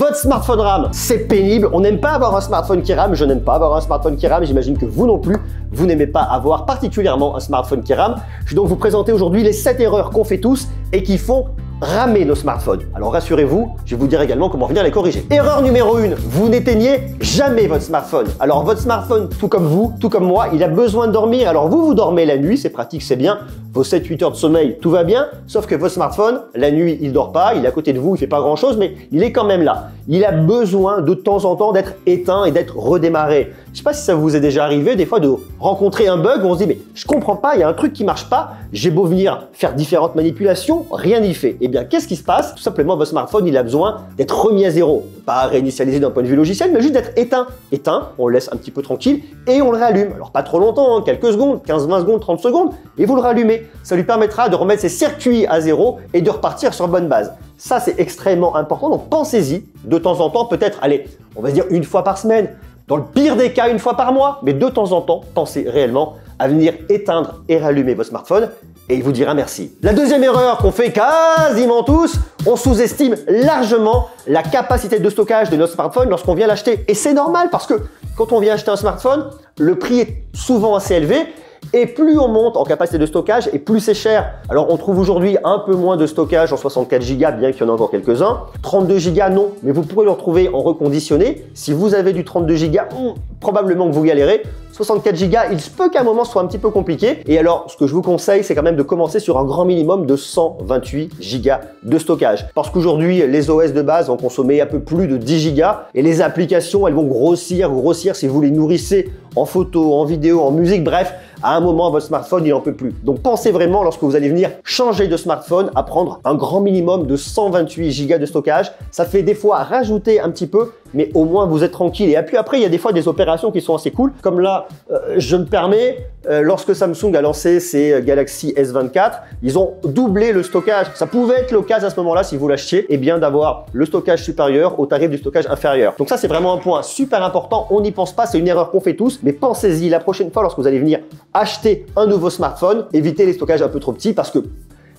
Votre smartphone rame, c'est pénible. On n'aime pas avoir un smartphone qui rame. Je n'aime pas avoir un smartphone qui rame. J'imagine que vous non plus, vous n'aimez pas avoir particulièrement un smartphone qui rame. Je vais donc vous présenter aujourd'hui les 7 erreurs qu'on fait tous et qui font ramer nos smartphones. Alors rassurez-vous, je vais vous dire également comment venir les corriger. Erreur numéro 1, vous n'éteignez jamais votre smartphone. Alors votre smartphone, tout comme vous, tout comme moi, il a besoin de dormir. Alors vous dormez la nuit, c'est pratique, c'est bien. Vos 7-8 heures de sommeil, tout va bien. Sauf que votre smartphone, la nuit, il dort pas, il est à côté de vous, il fait pas grand chose, mais il est quand même là. Il a besoin de temps en temps d'être éteint et d'être redémarré. Je sais pas si ça vous est déjà arrivé des fois de rencontrer un bug où on se dit mais je comprends pas, il y a un truc qui marche pas, j'ai beau venir faire différentes manipulations, rien n'y fait. Eh bien qu'est-ce qui se passe? Tout simplement votre smartphone il a besoin d'être remis à zéro, pas réinitialisé d'un point de vue logiciel, mais juste d'être éteint. Éteint, on le laisse un petit peu tranquille et on le rallume. Alors pas trop longtemps, hein, quelques secondes, 15-20 secondes, 30 secondes, et vous le rallumez. Ça lui permettra de remettre ses circuits à zéro et de repartir sur bonne base. Ça c'est extrêmement important, donc pensez-y de temps en temps, peut-être, allez, on va dire une fois par semaine. Dans le pire des cas, une fois par mois, mais de temps en temps, pensez réellement à venir éteindre et rallumer votre smartphone et il vous dira merci. La deuxième erreur qu'on fait quasiment tous, on sous-estime largement la capacité de stockage de notre smartphone lorsqu'on vient l'acheter. Et c'est normal parce que quand on vient acheter un smartphone, le prix est souvent assez élevé. Et plus on monte en capacité de stockage et plus c'est cher. Alors on trouve aujourd'hui un peu moins de stockage en 64 Go, bien qu'il y en ait encore quelques-uns. 32 Go non, mais vous pourrez le retrouver en reconditionné. Si vous avez du 32 Go, probablement que vous galérez. 64 Go, il se peut qu'à un moment ce soit un petit peu compliqué. Et alors, ce que je vous conseille, c'est quand même de commencer sur un grand minimum de 128 Go de stockage. Parce qu'aujourd'hui, les OS de base vont consommer un peu plus de 10 Go et les applications, elles vont grossir si vous les nourrissez en photo, en vidéo, en musique, bref, à un moment, votre smartphone, il n'en peut plus. Donc, pensez vraiment, lorsque vous allez venir changer de smartphone, à prendre un grand minimum de 128 Go de stockage. Ça fait des fois rajouter un petit peu, mais au moins, vous êtes tranquille. Et puis après, il y a des fois des opérations qui sont assez cool. Comme là, je me permets, lorsque Samsung a lancé ses Galaxy S24, ils ont doublé le stockage. Ça pouvait être l'occasion à ce moment-là, si vous l'achetiez, eh bien d'avoir le stockage supérieur au tarif du stockage inférieur. Donc ça, c'est vraiment un point super important. On n'y pense pas, c'est une erreur qu'on fait tous, mais pensez-y la prochaine fois lorsque vous allez venir acheter un nouveau smartphone, évitez les stockages un peu trop petits parce que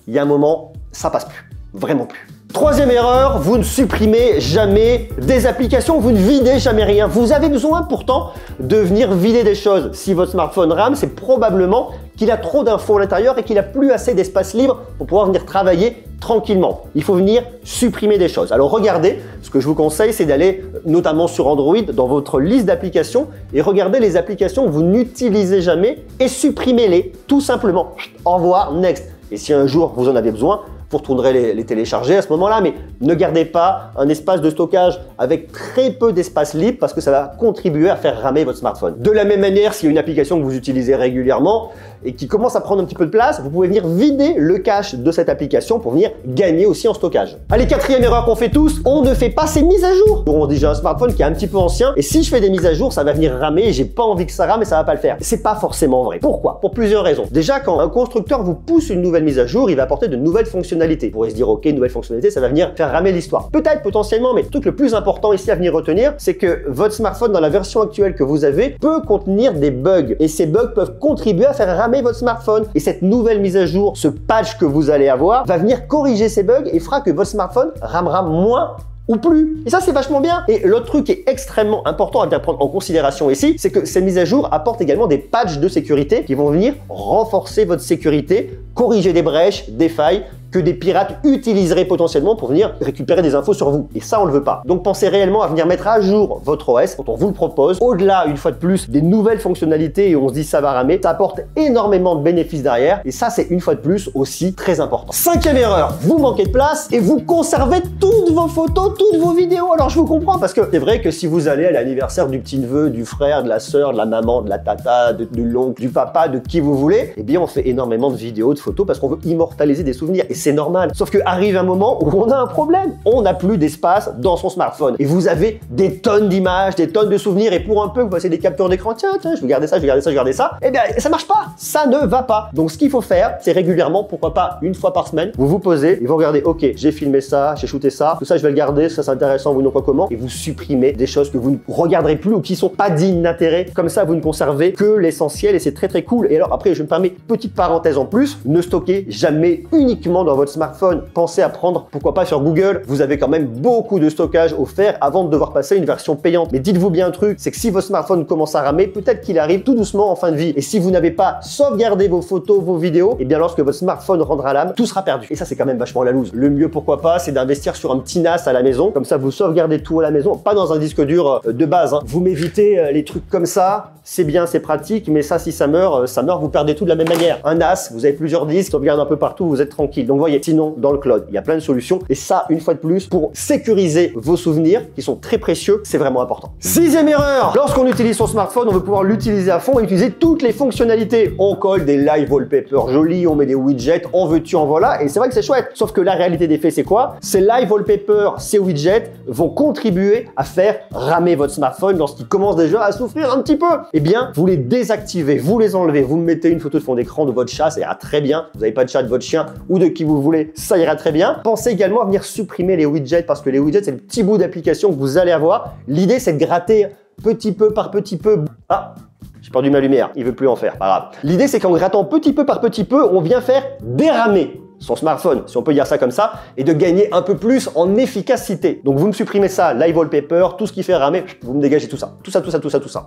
il y a un moment, ça passe plus, vraiment plus. Troisième erreur, vous ne supprimez jamais des applications, vous ne videz jamais rien. Vous avez besoin pourtant de venir vider des choses. Si votre smartphone rame, c'est probablement qu'il a trop d'infos à l'intérieur et qu'il n'a plus assez d'espace libre pour pouvoir venir travailler tranquillement. Il faut venir supprimer des choses. Alors regardez, ce que je vous conseille, c'est d'aller notamment sur Android dans votre liste d'applications et regardez les applications que vous n'utilisez jamais et supprimez-les tout simplement. Au revoir, next. Et si un jour vous en avez besoin, vous retournerez les télécharger à ce moment-là, mais ne gardez pas un espace de stockage avec très peu d'espace libre parce que ça va contribuer à faire ramer votre smartphone. De la même manière, s'il y a une application que vous utilisez régulièrement et qui commence à prendre un petit peu de place, vous pouvez venir vider le cache de cette application pour venir gagner aussi en stockage. Allez, quatrième erreur qu'on fait tous, on ne fait pas ses mises à jour. On dit j'ai un smartphone qui est un petit peu ancien et si je fais des mises à jour, ça va venir ramer et j'ai pas envie que ça rame et ça va pas le faire. C'est pas forcément vrai. Pourquoi? Pour plusieurs raisons. Déjà, quand un constructeur vous pousse une nouvelle mise à jour, il va apporter de nouvelles fonctionnalités. Vous pourrez se dire, ok, nouvelle fonctionnalité, ça va venir faire ramer l'histoire. Peut-être, potentiellement, mais le truc le plus important ici à venir retenir, c'est que votre smartphone, dans la version actuelle que vous avez, peut contenir des bugs. Et ces bugs peuvent contribuer à faire ramer votre smartphone. Et cette nouvelle mise à jour, ce patch que vous allez avoir, va venir corriger ces bugs et fera que votre smartphone ramera moins ou plus. Et ça, c'est vachement bien. Et l'autre truc qui est extrêmement important à bien prendre en considération ici, c'est que ces mises à jour apportent également des patchs de sécurité qui vont venir renforcer votre sécurité, corriger des brèches, des failles que des pirates utiliseraient potentiellement pour venir récupérer des infos sur vous. Et ça, on le veut pas. Donc, pensez réellement à venir mettre à jour votre OS quand on vous le propose. Au-delà, une fois de plus, des nouvelles fonctionnalités et on se dit ça va ramer, ça apporte énormément de bénéfices derrière. Et ça, c'est une fois de plus aussi très important. Cinquième erreur, vous manquez de place et vous conservez toutes vos photos, toutes vos vidéos. Alors, je vous comprends parce que c'est vrai que si vous allez à l'anniversaire du petit-neveu, du frère, de la sœur, de la maman, de la tata, de l'oncle, du papa, de qui vous voulez, eh bien, on fait énormément de vidéos, de photos parce qu'on veut immortaliser des souvenirs. Et c'est normal. Sauf qu'arrive un moment où on a un problème. On n'a plus d'espace dans son smartphone. Et vous avez des tonnes d'images, des tonnes de souvenirs. Et pour un peu, vous passez des captures d'écran. Tiens, je vais garder ça, je vais garder ça, je vais garder ça. Eh bien, ça marche pas. Ça ne va pas. Donc, ce qu'il faut faire, c'est régulièrement, pourquoi pas une fois par semaine, vous vous posez et vous regardez, ok, j'ai filmé ça, j'ai shooté ça, tout ça, je vais le garder, ça c'est intéressant, vous non pas comment. Et vous supprimez des choses que vous ne regarderez plus ou qui sont pas dignes d'intérêt. Comme ça, vous ne conservez que l'essentiel et c'est très très cool. Et alors, après, je me permets, petite parenthèse en plus, ne stockez jamais uniquement dans dans votre smartphone, pensez à prendre, pourquoi pas sur Google, vous avez quand même beaucoup de stockage offert avant de devoir passer à une version payante. Mais dites-vous bien un truc, c'est que si votre smartphone commence à ramer, peut-être qu'il arrive tout doucement en fin de vie. Et si vous n'avez pas sauvegardé vos photos, vos vidéos, et bien lorsque votre smartphone rendra l'âme, tout sera perdu. Et ça, c'est quand même vachement la loose. Le mieux, pourquoi pas, c'est d'investir sur un petit NAS à la maison. Comme ça, vous sauvegardez tout à la maison, pas dans un disque dur de base. Vous m'évitez les trucs comme ça, c'est bien, c'est pratique, mais ça, si ça meurt, vous perdez tout de la même manière. Un NAS, vous avez plusieurs disques, sauvegarde un peu partout, vous êtes tranquille. Donc, voyez, sinon, dans le cloud, il y a plein de solutions. Et ça, une fois de plus, pour sécuriser vos souvenirs, qui sont très précieux, c'est vraiment important. Sixième erreur, lorsqu'on utilise son smartphone, on veut pouvoir l'utiliser à fond et utiliser toutes les fonctionnalités. On colle des live wallpapers jolis, on met des widgets, en veux-tu, en voilà, et c'est vrai que c'est chouette. Sauf que la réalité des faits, c'est quoi? Ces live wallpapers, ces widgets vont contribuer à faire ramer votre smartphone lorsqu'il commence déjà à souffrir un petit peu. Eh bien, vous les désactivez, vous les enlevez, vous mettez une photo de fond d'écran de votre chat, ça ira très bien. Vous n'avez pas de chat de votre chien ou de qui vous voulez, ça ira très bien. Pensez également à venir supprimer les widgets parce que les widgets, c'est le petit bout d'application que vous allez avoir. L'idée, c'est de gratter petit peu par petit peu. Ah, j'ai perdu ma lumière, il veut plus en faire, pas grave. L'idée, c'est qu'en grattant petit peu par petit peu, on vient faire déramer son smartphone, si on peut dire ça comme ça, et de gagner un peu plus en efficacité. Donc vous me supprimez ça, live wallpaper, tout ce qui fait ramer, vous me dégagez tout ça. Tout ça.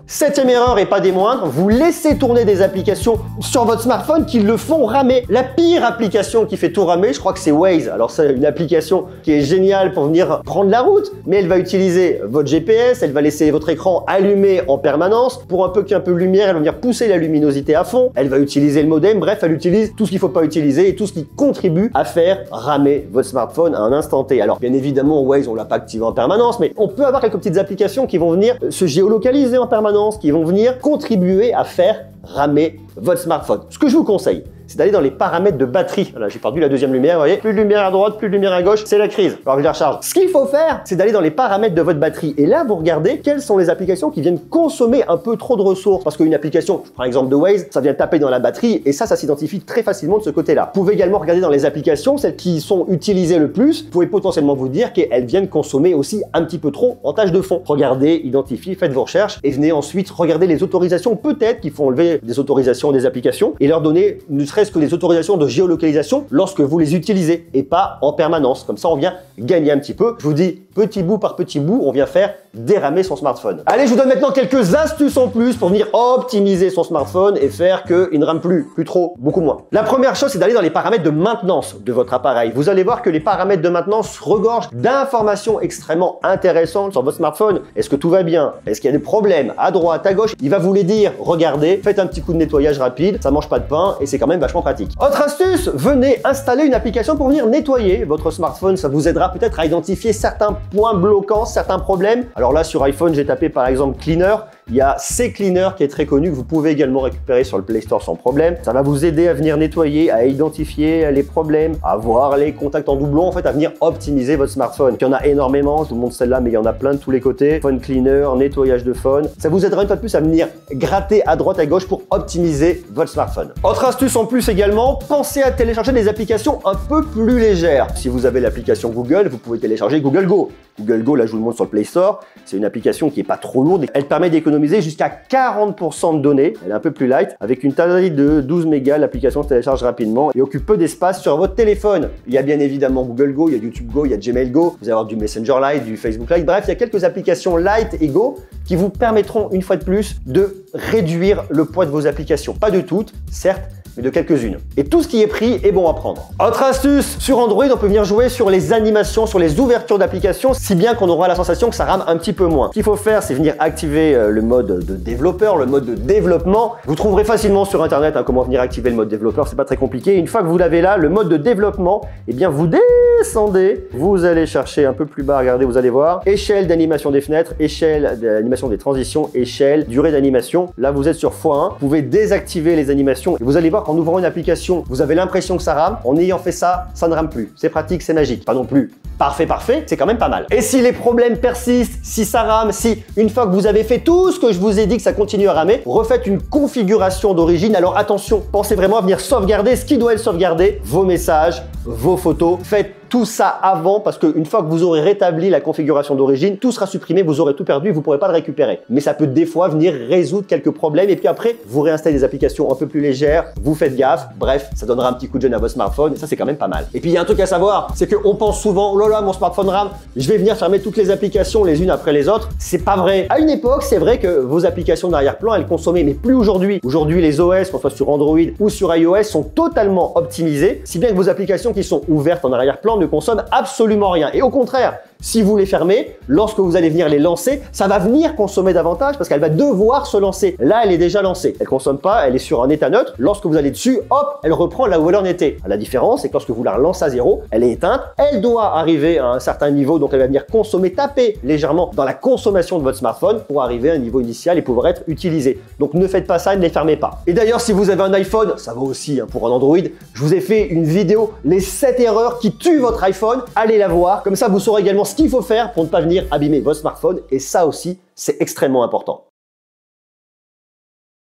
Septième erreur et pas des moindres, vous laissez tourner des applications sur votre smartphone qui le font ramer. La pire application qui fait tout ramer, je crois que c'est Waze. Alors c'est une application qui est géniale pour venir prendre la route, mais elle va utiliser votre GPS, elle va laisser votre écran allumé en permanence. Pour un peu qu'il y ait un peu de lumière, elle va venir pousser la luminosité à fond. Elle va utiliser le modem, bref, elle utilise tout ce qu'il ne faut pas utiliser et tout ce qui contribue à faire ramer votre smartphone à un instant T. Alors bien évidemment Waze on l'a pas activé en permanence, mais on peut avoir quelques petites applications qui vont venir se géolocaliser en permanence, qui vont venir contribuer à faire ramer votre smartphone. Ce que je vous conseille, c'est d'aller dans les paramètres de batterie. Là, j'ai perdu la deuxième lumière, vous voyez. Plus de lumière à droite, plus de lumière à gauche, c'est la crise. Alors que je la recharge. Ce qu'il faut faire, c'est d'aller dans les paramètres de votre batterie. Et là, vous regardez quelles sont les applications qui viennent consommer un peu trop de ressources. Parce qu'une application, je prends l'exemple de Waze, ça vient taper dans la batterie et ça s'identifie très facilement de ce côté-là. Vous pouvez également regarder dans les applications, celles qui sont utilisées le plus. Vous pouvez potentiellement vous dire qu'elles viennent consommer aussi un petit peu trop en tâche de fond. Regardez, identifiez, faites vos recherches et venez ensuite regarder les autorisations peut-être qu'il faut enlever des autorisations des applications et leur donner ne serait-ce que des autorisations de géolocalisation lorsque vous les utilisez et pas en permanence. Comme ça, on vient gagner un petit peu. Je vous dis, petit bout par petit bout, on vient faire déramer son smartphone. Allez, je vous donne maintenant quelques astuces en plus pour venir optimiser son smartphone et faire qu'il ne rame plus trop, beaucoup moins. La première chose, c'est d'aller dans les paramètres de maintenance de votre appareil. Vous allez voir que les paramètres de maintenance regorgent d'informations extrêmement intéressantes sur votre smartphone. Est-ce que tout va bien? Est-ce qu'il y a des problèmes à droite, à gauche? Il va vous les dire. Regardez, faites un petit coup de nettoyage rapide, ça mange pas de pain et c'est quand même vachement pratique. Autre astuce, venez installer une application pour venir nettoyer votre smartphone. Ça vous aidera peut-être à identifier certains points bloquants, certains problèmes. Alors là, sur iPhone, j'ai tapé par exemple Cleaner. Il y a CCleaner qui est très connu, que vous pouvez également récupérer sur le Play Store sans problème. Ça va vous aider à venir nettoyer, à identifier les problèmes, à voir les contacts en doublon, en fait, à venir optimiser votre smartphone. Il y en a énormément, je vous montre celle-là, mais il y en a plein de tous les côtés. Phone Cleaner, nettoyage de phone. Ça vous aidera une fois de plus à venir gratter à droite, à gauche pour optimiser votre smartphone. Autre astuce en plus également, pensez à télécharger des applications un peu plus légères. Si vous avez l'application Google, vous pouvez télécharger Google Go. Google Go, là je vous le montre sur le Play Store, c'est une application qui n'est pas trop lourde. Elle permet d'économiser jusqu'à 40% de données. Elle est un peu plus light. Avec une taille de 12 mégas, l'application se télécharge rapidement et occupe peu d'espace sur votre téléphone. Il y a bien évidemment Google Go, il y a YouTube Go, il y a Gmail Go. Vous allez avoir du Messenger Lite, du Facebook Lite. Bref, il y a quelques applications Lite et Go qui vous permettront une fois de plus de réduire le poids de vos applications. Pas de toutes, certes, mais de quelques-unes. Et tout ce qui est pris est bon à prendre. Autre astuce, sur Android, on peut venir jouer sur les animations, sur les ouvertures d'applications, si bien qu'on aura la sensation que ça rame un petit peu moins. Ce qu'il faut faire, c'est venir activer le mode de développeur, le mode de développement. Vous trouverez facilement sur Internet comment venir activer le mode développeur, c'est pas très compliqué. Une fois que vous l'avez là, le mode de développement, eh bien vous descendez, vous allez chercher un peu plus bas, regardez, vous allez voir, échelle d'animation des fenêtres, échelle d'animation des transitions, échelle, durée d'animation. Là, vous êtes sur x1, vous pouvez désactiver les animations et vous allez voir qu'en ouvrant une application, vous avez l'impression que ça rame. En ayant fait ça, ça ne rame plus. C'est pratique, c'est magique. Pas non plus parfait, c'est quand même pas mal. Et si les problèmes persistent, si ça rame, si une fois que vous avez fait tout ce que je vous ai dit que ça continue à ramer, refaites une configuration d'origine. Alors attention, pensez vraiment à venir sauvegarder ce qui doit être sauvegardé, vos messages, vos photos. Faites tout ça avant parce qu'une fois que vous aurez rétabli la configuration d'origine, tout sera supprimé, vous aurez tout perdu et vous ne pourrez pas le récupérer. Mais ça peut des fois venir résoudre quelques problèmes et puis après, vous réinstallez des applications un peu plus légères, vous faites gaffe, bref, ça donnera un petit coup de jeune à votre smartphone et ça c'est quand même pas mal. Et puis il y a un truc à savoir, c'est qu'on pense souvent, oh là là, mon smartphone rame, je vais venir fermer toutes les applications les unes après les autres. C'est pas vrai. À une époque, c'est vrai que vos applications d'arrière-plan, elles consommaient, mais plus aujourd'hui. Aujourd'hui, les OS, qu'on soit sur Android ou sur iOS, sont totalement optimisés, si bien que vos applications qui sont ouvertes en arrière-plan ne consomment absolument rien. Et au contraire, si vous les fermez, lorsque vous allez venir les lancer, ça va venir consommer davantage parce qu'elle va devoir se lancer. Là, elle est déjà lancée. Elle ne consomme pas, elle est sur un état neutre. Lorsque vous allez dessus, hop, elle reprend là où elle en était. La différence, c'est que lorsque vous la relancez à zéro, elle est éteinte. Elle doit arriver à un certain niveau, donc elle va venir consommer, taper légèrement dans la consommation de votre smartphone pour arriver à un niveau initial et pouvoir être utilisée. Donc ne faites pas ça, ne les fermez pas. Et d'ailleurs, si vous avez un iPhone, ça vaut aussi pour un Android, je vous ai fait une vidéo, les 7 erreurs qui tuent votre iPhone. Allez la voir, comme ça vous saurez également ce qu'il faut faire pour ne pas venir abîmer votre smartphone et ça aussi, c'est extrêmement important.